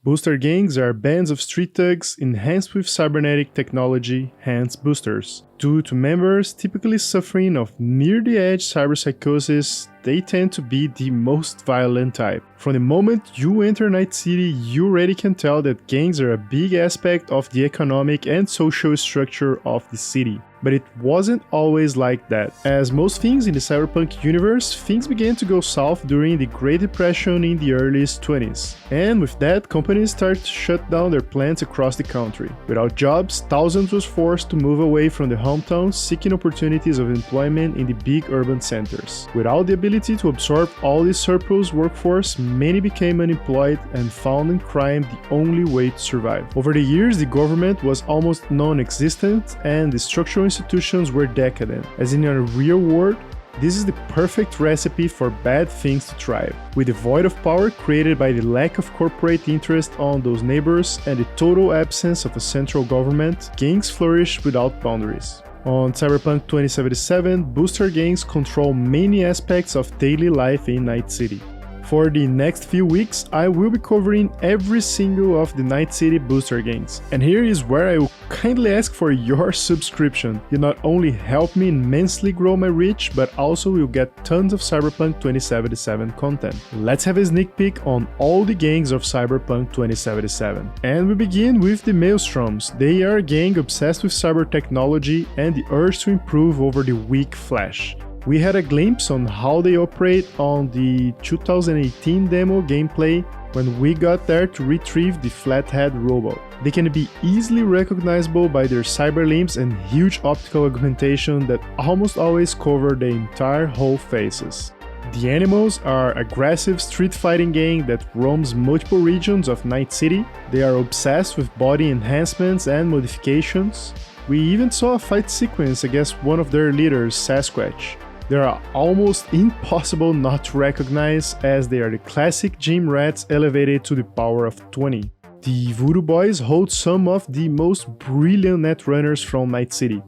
Boostergangs are bands of street thugs enhanced with cybernetic technology, hence boosters. Due to members typically suffering of near-the-edge cyberpsychosis, they tend to be the most violent type. From the moment you enter Night City, you already can tell that gangs are a big aspect of the economic and social structure of the city. But it wasn't always like that. As most things in the Cyberpunk universe, things began to go south during the Great Depression in the early 20s. And with that, companies started to shut down their plants across the country. Without jobs, thousands was forced to move away from the hometowns, seeking opportunities of employment in the big urban centers. Without the ability to absorb all this surplus workforce, many became unemployed and found in crime the only way to survive. Over the years, the government was almost non-existent and the structural institutions were decadent. As in a real world, this is the perfect recipe for bad things to thrive. With the void of power created by the lack of corporate interest on those neighbors and the total absence of a central government, gangs flourish without boundaries. On Cyberpunk 2077, booster gangs control many aspects of daily life in Night City. For the next few weeks, I will be covering every single of the Night City booster gangs. And here is where I will kindly ask for your subscription. You not only help me immensely grow my reach, but also you'll get tons of Cyberpunk 2077 content. Let's have a sneak peek on all the gangs of Cyberpunk 2077. And we begin with the Maelstroms. They are a gang obsessed with cyber technology and the urge to improve over the weak Flash. We had a glimpse on how they operate on the 2018 demo gameplay when we got there to retrieve the Flathead robot. They can be easily recognizable by their cyberlimbs and huge optical augmentation that almost always cover the entire whole faces. The animals are aggressive street fighting gang that roams multiple regions of Night City. They are obsessed with body enhancements and modifications. We even saw a fight sequence against one of their leaders, Sasquatch. They are almost impossible not to recognize as they are the classic gym rats elevated to the power of 20. The Voodoo Boys hold some of the most brilliant netrunners from Night City.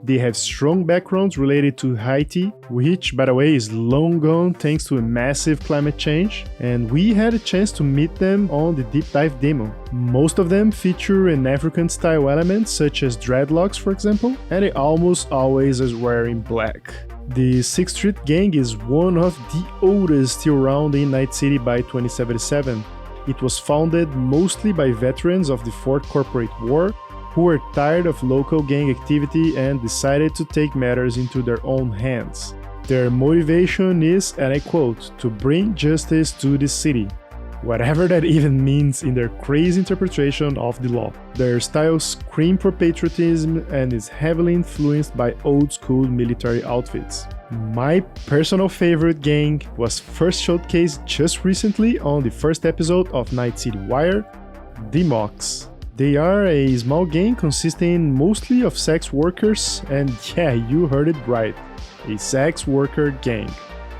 They have strong backgrounds related to Haiti, which by the way is long gone thanks to a massive climate change, and we had a chance to meet them on the deep dive demo. Most of them feature an African style element such as dreadlocks for example, and they almost always are wearing black. The 6th Street Gang is one of the oldest still around in Night City by 2077. It was founded mostly by veterans of the Fourth Corporate War who were tired of local gang activity and decided to take matters into their own hands. Their motivation is, and I quote, to bring justice to the city. Whatever that even means in their crazy interpretation of the law. Their style screams for patriotism and is heavily influenced by old-school military outfits. My personal favorite gang was first showcased just recently on the first episode of Night City Wire, Dmox. They are a small gang consisting mostly of sex workers, and yeah, you heard it right, a sex worker gang.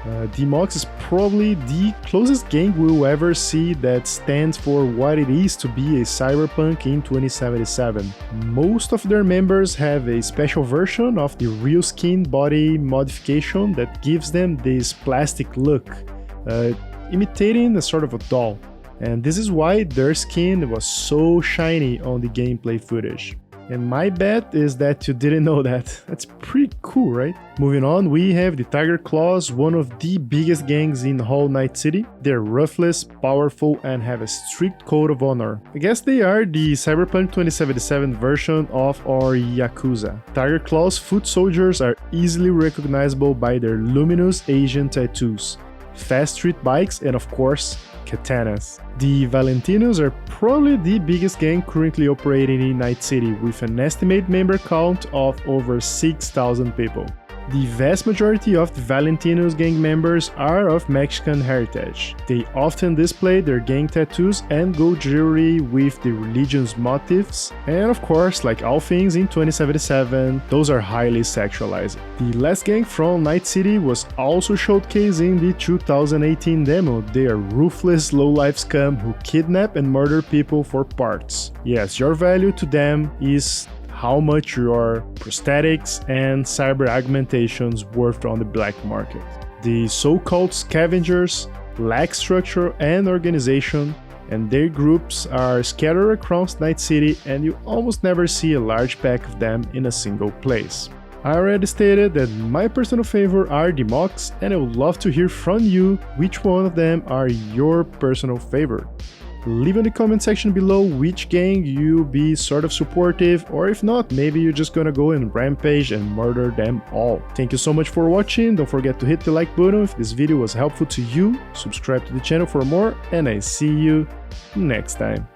Dmox is probably the closest gang we'll ever see that stands for what it is to be a cyberpunk in 2077. Most of their members have a special version of the real skin body modification that gives them this plastic look, imitating a sort of a doll. And this is why their skin was so shiny on the gameplay footage. And my bet is that you didn't know that. That's pretty cool, right? Moving on, we have the Tiger Claws, one of the biggest gangs in whole Night City. They're ruthless, powerful, and have a strict code of honor. I guess they are the Cyberpunk 2077 version of our Yakuza. Tiger Claws foot soldiers are easily recognizable by their luminous Asian tattoos, fast street bikes, and of course, katanas. The Valentinos are probably the biggest gang currently operating in Night City, with an estimated member count of over 6,000 people. The vast majority of the Valentinos gang members are of Mexican heritage. They often display their gang tattoos and gold jewelry with the religion's motifs, and of course, like all things in 2077, those are highly sexualized. The last gang from Night City was also showcased in the 2018 demo. They are ruthless low-life scum who kidnap and murder people for parts. Yes, your value to them is how much your prosthetics and cyber augmentations worth on the black market. The so-called Scavengers lack structure and organization, and their groups are scattered across Night City and you almost never see a large pack of them in a single place. I already stated that my personal favorite are Dmox, and I would love to hear from you which one of them are your personal favorite. Leave in the comment section below which gang you'll be sort of supportive, or if not, maybe you're just gonna go and rampage and murder them all. Thank you so much for watching, don't forget to hit the like button if this video was helpful to you, subscribe to the channel for more, and I see you next time.